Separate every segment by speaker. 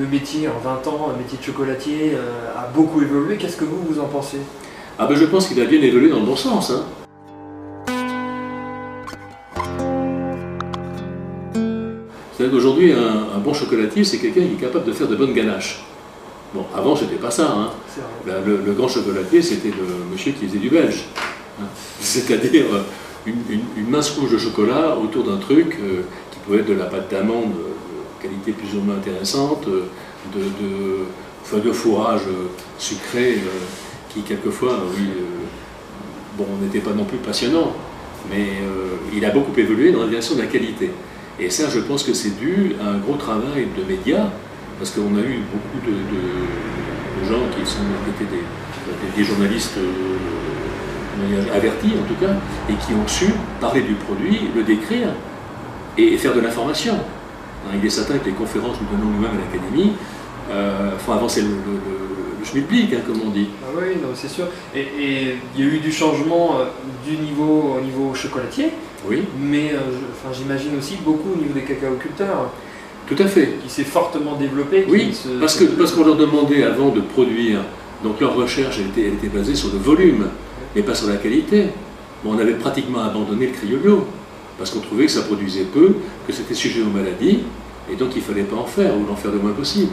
Speaker 1: le métier en 20 ans, le métier de chocolatier a beaucoup évolué. Qu'est-ce que vous en pensez?
Speaker 2: Ah ben je pense qu'il a bien évolué dans le bon sens. Hein. C'est-à-dire qu'aujourd'hui, un bon chocolatier, c'est quelqu'un qui est capable de faire de bonnes ganaches. Bon, avant, c'était pas ça. Hein. Le grand chocolatier, c'était le monsieur qui faisait du belge. Hein. C'est-à-dire une mince couche de chocolat autour d'un truc qui pouvait être de la pâte d'amande de qualité plus ou moins intéressante, de fourrage sucré qui, quelquefois, bon, n'était pas non plus passionnant, mais il a beaucoup évolué dans la direction de la qualité. Et ça, je pense que c'est dû à un gros travail de médias, parce qu'on a eu beaucoup de gens qui étaient des journalistes avertis, en tout cas, et qui ont su parler du produit, le décrire et faire de l'information. Il est certain que les conférences que nous donnons nous-mêmes à l'Académie font avancer le schmilblick, hein, comme on dit.
Speaker 1: Ah oui, c'est sûr. Et il y a eu du changement au niveau chocolatier,
Speaker 2: oui.
Speaker 1: Mais j'imagine aussi beaucoup au niveau des cacaoculteurs.
Speaker 2: Tout à fait.
Speaker 1: Qui s'est fortement développé.
Speaker 2: Oui, parce qu'on leur demandait avant de produire, donc leur recherche elle était basée sur le volume, mais pas sur la qualité. Bon, on avait pratiquement abandonné le criollo, parce qu'on trouvait que ça produisait peu, que c'était sujet aux maladies, et donc il ne fallait pas en faire, ou l'en faire le moins possible.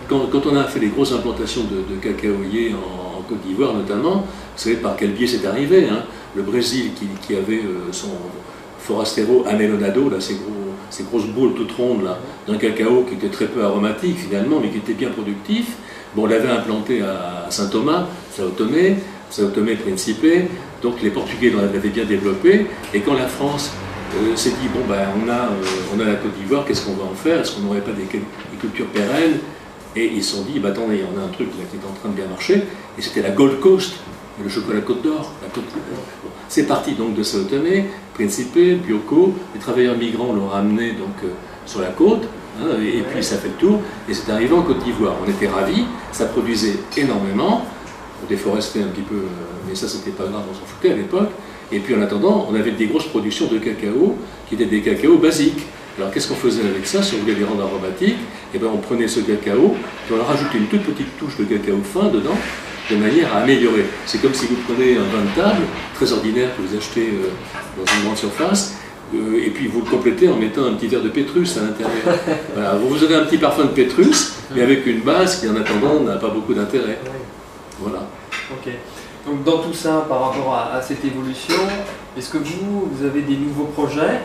Speaker 2: Quand on a fait les grosses implantations de cacaoyers en Côte d'Ivoire notamment, vous savez par quel biais c'est arrivé, hein. Le Brésil qui avait son Forastero Amelonado, là, ces grosses boules toutes rondes là, d'un cacao qui était très peu aromatique finalement, mais qui était bien productif. Bon, on l'avait implanté à Saint-Thomas, Sao Tomé Principe, donc les Portugais l'avaient bien développé, et quand la France s'est dit, bon ben on a la Côte d'Ivoire, qu'est-ce qu'on va en faire? Est-ce qu'on n'aurait pas des cultures pérennes? Et ils se sont dit, bah, attendez, on a un truc là, qui est en train de bien marcher, et c'était la Gold Coast, le chocolat Côte d'Or. Bon, c'est parti donc de Sao Tomé, Principe, Bioko, les travailleurs migrants l'ont ramené donc, sur la côte, hein, et puis ça fait le tour, et c'est arrivé en Côte d'Ivoire. On était ravis, ça produisait énormément, on déforestait un petit peu, mais ça c'était pas grave, on s'en foutait à l'époque, et puis en attendant, on avait des grosses productions de cacao, qui étaient des cacaos basiques. Alors qu'est-ce qu'on faisait avec ça, si on voulait les rendre aromatiques? Eh bien on prenait ce cacao, et on leur rajoutait une toute petite touche de cacao fin dedans, de manière à améliorer. C'est comme si vous prenez un vin de table, très ordinaire, que vous achetez dans une grande surface, et puis vous le complétez en mettant un petit verre de pétrus à l'intérieur. Voilà, vous avez un petit parfum de pétrus, mais avec une base qui en attendant n'a pas beaucoup d'intérêt. Voilà.
Speaker 1: Ok. Donc dans tout ça, par rapport à cette évolution, est-ce que vous avez des nouveaux projets?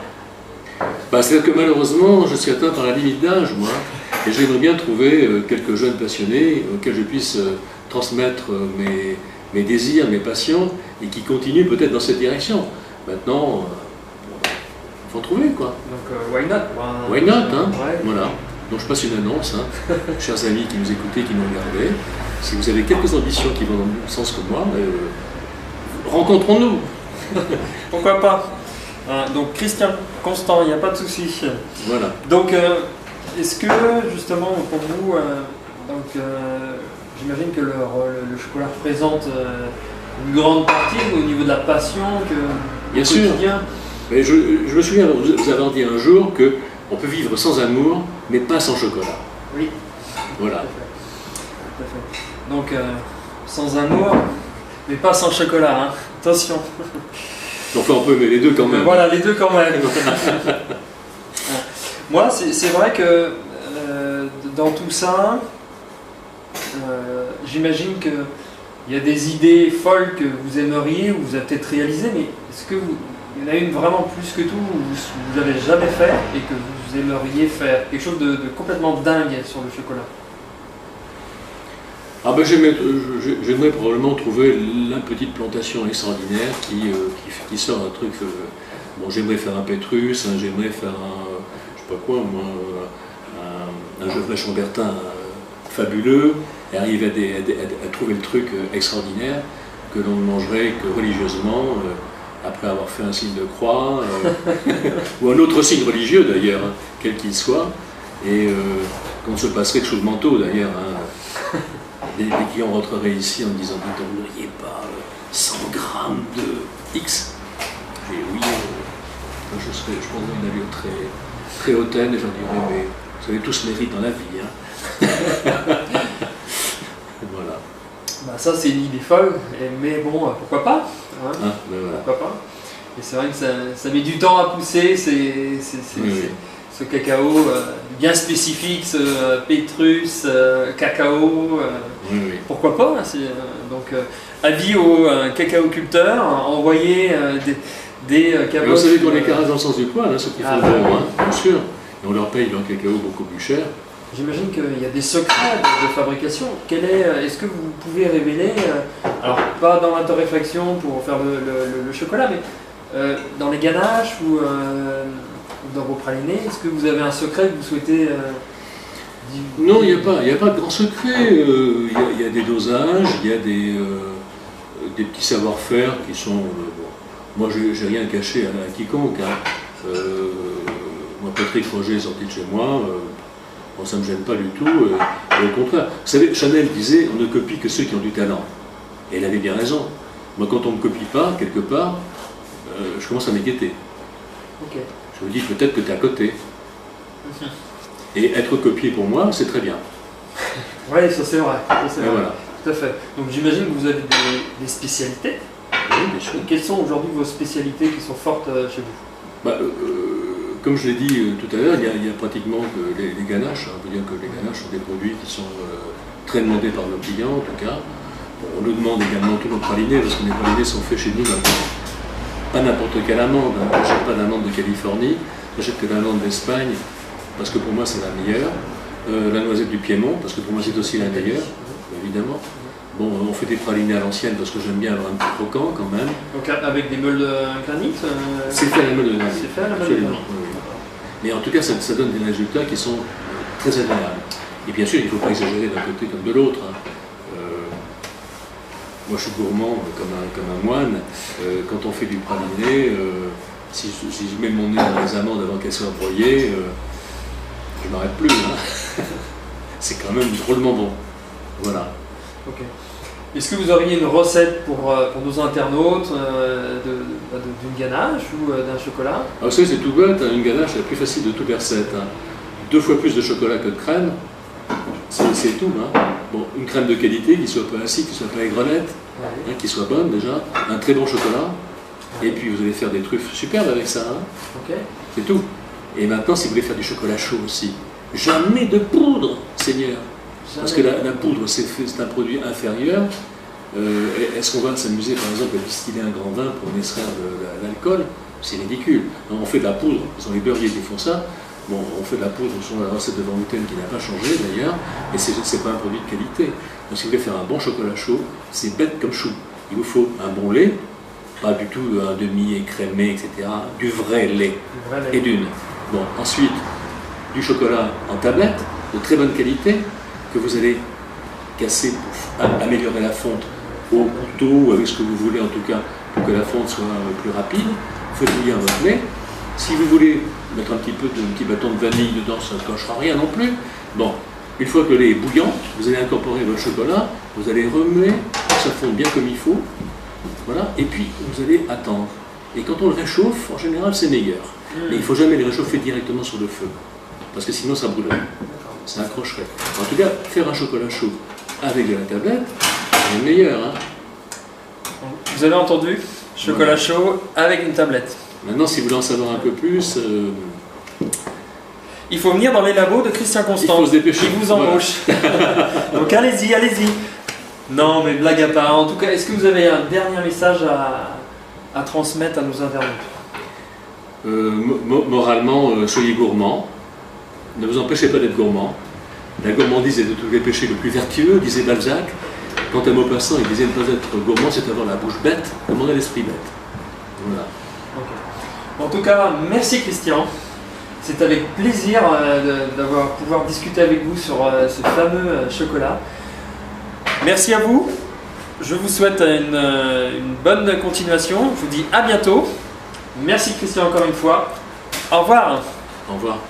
Speaker 2: C'est-à-dire que malheureusement, je suis atteint par la limite d'âge, moi, et j'aimerais bien trouver quelques jeunes passionnés auxquels je puisse transmettre mes désirs, mes passions, et qui continuent peut-être dans cette direction. Maintenant, il faut trouver, quoi.
Speaker 1: Donc, why not?
Speaker 2: Why not, hein? Ouais. Voilà. Donc je passe une annonce, hein. Chers amis qui nous écoutez, qui nous regardez, si vous avez quelques ambitions qui vont dans le même sens que moi, rencontrons-nous.
Speaker 1: Pourquoi pas? Donc Christian Constant, il n'y a pas de souci.
Speaker 2: Voilà.
Speaker 1: Donc est-ce que justement pour vous, j'imagine que le chocolat représente une grande partie au niveau de la passion que
Speaker 2: bien sûr. Quotidien. Mais je me souviens vous avoir dit un jour qu'on peut vivre sans amour, mais pas sans chocolat.
Speaker 1: Oui.
Speaker 2: Voilà.
Speaker 1: Tout à fait. Donc sans amour, mais pas sans chocolat, hein. Attention.
Speaker 2: Enfin, on peut aimer les deux quand même.
Speaker 1: Voilà, les deux quand même. Moi, c'est vrai que dans tout ça, j'imagine qu'il y a des idées folles que vous aimeriez ou vous avez peut-être réalisées, mais est-ce qu'il y en a une vraiment plus que tout où vous n'avez jamais fait et que vous aimeriez faire? Quelque chose de complètement dingue sur le chocolat?
Speaker 2: Ah ben j'aimerais probablement trouver la petite plantation extraordinaire qui sort un truc. Bon, j'aimerais faire un pétrus, hein, j'aimerais faire je sais pas quoi, moi, un Gevrey Chambertin fabuleux, et arriver à trouver le truc extraordinaire que l'on ne mangerait que religieusement, après avoir fait un signe de croix, ou un autre signe religieux d'ailleurs, hein, quel qu'il soit, et qu'on se passerait de chou de manteau d'ailleurs. Hein. Les clients rentreraient ici en me disant, vous ne donneriez pas 100 grammes de X? Et oui, je prendrais une allure très, très hautaine et je leur dirais, mais vous avez tous mérite dans la vie. Hein.
Speaker 1: ça c'est une idée folle, mais bon, pourquoi pas, hein,
Speaker 2: Ben voilà.
Speaker 1: pourquoi pas. Et c'est vrai que ça met du temps à pousser, ce cacao bien spécifique, ce Pétrus cacao. Pourquoi pas, hein, donc avis aux cacaoculteurs, envoyer des
Speaker 2: vous savez qu'on les caresse dans le sens du poil, hein, ceux qui font le bon, hein, bien sûr. Et on leur paye leur cacao beaucoup plus cher.
Speaker 1: J'imagine qu'il y a des secrets de fabrication. Est-ce que vous pouvez révéler, alors pas dans la torréfaction pour faire le chocolat, mais dans les ganaches ou dans vos pralinés, est-ce que vous avez un secret que vous souhaitez
Speaker 2: Non, il n'y a pas de grand secret. Il y a des dosages, il y a des petits savoir-faire qui sont... bon. Moi, j'ai rien caché à quiconque. Hein. Moi, Patrick Roger est sorti de chez moi. Bon, ça ne me gêne pas du tout. Et au contraire, vous savez, Chanel disait on ne copie que ceux qui ont du talent. Et elle avait bien raison. Moi, quand on ne me copie pas, quelque part, je commence à m'inquiéter.
Speaker 1: Okay.
Speaker 2: Je me dis peut-être que tu es à côté. Et être copié pour moi, c'est très bien.
Speaker 1: Oui, ça c'est vrai.
Speaker 2: Voilà.
Speaker 1: Tout à fait. Donc j'imagine que vous avez des spécialités.
Speaker 2: Oui, bien sûr.
Speaker 1: Et quelles sont aujourd'hui vos spécialités qui sont fortes chez vous?
Speaker 2: Comme je l'ai dit tout à l'heure, il y a pratiquement que les ganaches. On peut dire que les ganaches sont des produits qui sont très demandés par nos clients, en tout cas. Bon, on nous demande également tous nos pralinés, parce que les pralinés sont faits chez nous. Pas n'importe quelle amande. Hein. Je n'achète pas d'amande de Californie, j'achète que l'amande d'Espagne, parce que pour moi c'est la meilleure. La noisette du Piémont, parce que pour moi c'est aussi la meilleure, évidemment. Bon, on fait des pralinés à l'ancienne parce que j'aime bien avoir un petit croquant quand même.
Speaker 1: Donc avec des meules de granit
Speaker 2: C'est fait à la meule de granit.
Speaker 1: C'est fait à la meule de granit.
Speaker 2: Mais en tout cas, ça donne des résultats qui sont très agréables. Et bien sûr, il ne faut pas exagérer d'un côté comme de l'autre. Hein. Moi, je suis gourmand comme un moine. Quand on fait du praliné, si je mets mon nez dans les amandes avant qu'elles soient broyées, je ne m'arrête plus. Hein. C'est quand même drôlement bon. Voilà.
Speaker 1: Okay. Est-ce que vous auriez une recette pour nos internautes d'une ganache ou d'un chocolat?
Speaker 2: Alors, vous savez, c'est tout bête, hein, une ganache, c'est la plus facile de toutes les recettes. Hein. 2 fois plus de chocolat que de crème, c'est tout. Hein. Bon, une crème de qualité, qui ne soit pas acide, qui ne soit pas aigrelette, hein, qui soit bonne déjà, un très bon chocolat, et puis vous allez faire des truffes superbes avec ça. Hein.
Speaker 1: Okay.
Speaker 2: C'est tout. Et maintenant, si vous voulez faire du chocolat chaud aussi, jamais de poudre, Seigneur. Parce que la poudre, c'est un produit inférieur. Est-ce qu'on va s'amuser, par exemple, à distiller un grand vin pour en extraire de l'alcool? C'est ridicule. On fait de la poudre, ce sont les beurriers qui font ça. Bon, on fait de la poudre sur la recette de Van Houten qui n'a pas changé d'ailleurs, et c'est pas un produit de qualité. Donc si vous voulez faire un bon chocolat chaud, c'est bête comme chou. Il vous faut un bon lait, pas du tout un demi-écrémé, etc. Du vrai lait. Et d'une. Bon, ensuite, du chocolat en tablette, de très bonne qualité, que vous allez casser pour améliorer la fonte au couteau ou avec ce que vous voulez en tout cas pour que la fonte soit plus rapide. Vous faites bouillir votre lait. Si vous voulez mettre un petit bâton de vanille dedans, ça ne cochera rien non plus. Bon, une fois que le lait est bouillant, vous allez incorporer votre chocolat, vous allez remuer, ça fonde bien comme il faut. Voilà, et puis vous allez attendre. Et quand on le réchauffe, en général c'est meilleur. Mais il ne faut jamais le réchauffer directement sur le feu, parce que sinon ça brûlerait. Ça accrocherait. En tout cas, faire un chocolat chaud avec de la tablette, c'est meilleur. Hein.
Speaker 1: Vous avez entendu? Chocolat chaud avec une tablette.
Speaker 2: Maintenant, si vous voulez en savoir un peu plus...
Speaker 1: il faut venir dans les labos de Christian Constant.
Speaker 2: Il faut se dépêcher.
Speaker 1: Il vous embauche. Voilà. Donc allez-y, allez-y. Non, mais blague à part. En tout cas, est-ce que vous avez un dernier message à transmettre à nos internautes?
Speaker 2: Moralement, soyez gourmands. Ne vous empêchez pas d'être gourmand. La gourmandise est de tous les péchés le plus vertueux, disait Balzac. Quant à Maupassant, il disait ne pas être gourmand, c'est avoir la bouche bête, demander l'esprit bête. Voilà.
Speaker 1: Okay. En tout cas, merci Christian. C'est avec plaisir pouvoir discuter avec vous sur ce fameux chocolat. Merci à vous. Je vous souhaite une bonne continuation. Je vous dis à bientôt. Merci Christian encore une fois. Au revoir.
Speaker 2: Au revoir.